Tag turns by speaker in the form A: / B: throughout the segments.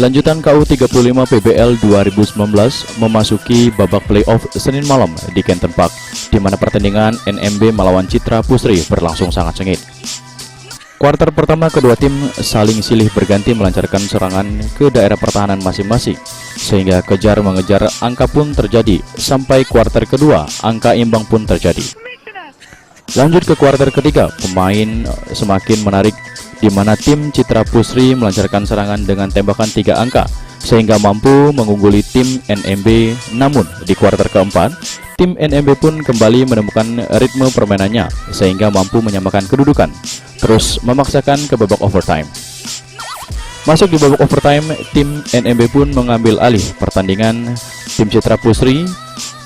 A: Lanjutan KU 35 PBL 2019 memasuki babak playoff Senin malam di Canton Park, di mana pertandingan NMB melawan Citra Pusri berlangsung sangat sengit. Kuarter pertama kedua tim saling silih berganti melancarkan serangan ke daerah pertahanan masing-masing, sehingga kejar-mengejar angka pun terjadi. Sampai kuarter kedua, angka imbang pun terjadi. Lanjut ke kuarter ketiga, pemain semakin menarik, di mana tim Citra Pusri melancarkan serangan dengan tembakan 3 angka sehingga mampu mengungguli tim NMB. Namun di kuarter keempat, tim NMB pun kembali menemukan ritme permainannya sehingga mampu menyamakan kedudukan, terus memaksakan ke babak overtime. Masuk di babak overtime, tim NMB pun mengambil alih pertandingan tim Citra Pusri.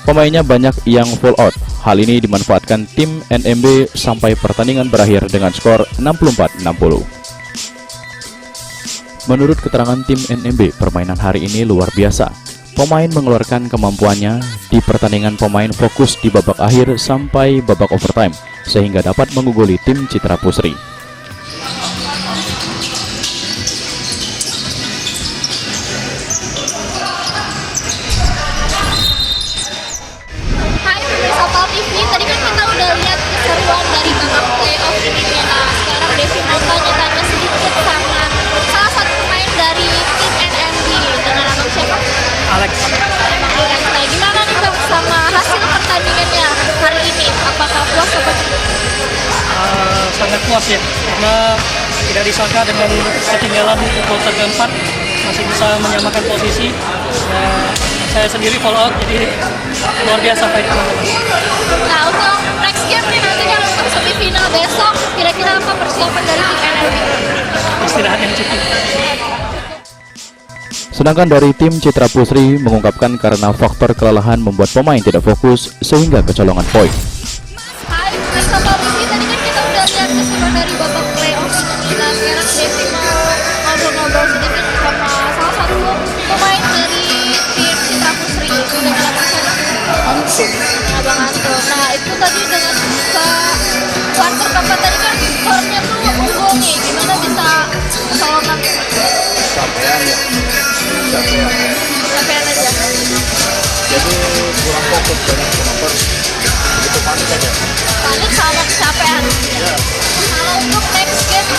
A: Pemainnya banyak yang fall out. Hal ini dimanfaatkan tim NMB sampai pertandingan berakhir dengan skor 64-60. Menurut keterangan tim NMB, permainan hari ini luar biasa. Pemain mengeluarkan kemampuannya di pertandingan. Pemain fokus di babak akhir sampai babak overtime sehingga dapat mengungguli tim Citra Pusri.
B: Tadi kan kita udah lihat keseruan dari babak playoff ini. Nah, sekarang Devi mau tanya-tanya sedikit sama salah satu pemain dari tim NMB. Dengan abang siapa?
C: Alex.
B: Abang Alex. Nah, gimana nih bang sama hasil pertandingannya hari ini? Apakah puas atau tidak?
C: Sangat puas ya, karena tidak disangka dengan ketinggalan di kuarter keempat masih bisa menyamakan posisi. Saya sendiri follow out, jadi luar biasa fight teman-teman.
B: Nah, untuk next game nih nanti kan untuk semifinal besok, kira-kira apa persiapan dari tim NMB?
C: Istirahat yang cukup.
A: Sedangkan dari tim Citra Pusri mengungkapkan karena faktor kelelahan membuat pemain tidak fokus sehingga kecolongan poin.
B: Hai, bersama Devi, tadi kan kita udah lihat keseruan dari babak playoff ini. Nah, sekarang Devi mau ngobrol-ngobrol sedikit sama salah satu pemain dari tim Citra Pusri. Sudah ngalamin siapa? Abang Anto. Nah, itu tadi dengan kuarter keempat tadi kan skornya tuh unggul nih. Gimana bisa kecolongan?
D: Capaian ya,
B: Capean aja.
D: jadi kurang fokus banyak penonton, itu panik aja.
B: Panik sama kecapean.
D: Ya,
B: Kalau untuk next game,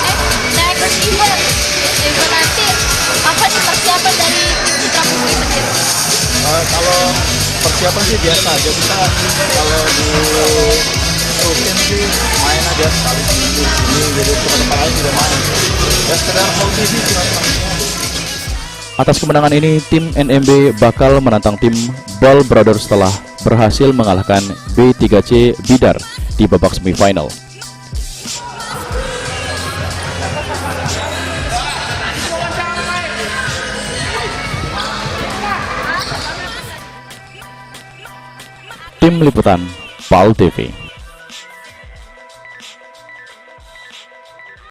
B: next event nanti, apa nih persiapan dari tim Citra Pusri sendiri?
D: kalau persiapan sih biasa aja, kita kalau di rutin sih main aja sekali seminggu ini, jadi teman-teman lain juga main ya, sekedar hobi sih cuma.
A: Atas kemenangan ini, tim NMB bakal menantang tim Ball Brothers setelah berhasil mengalahkan B3C Bidar di babak semifinal. Tim Liputan PAL TV.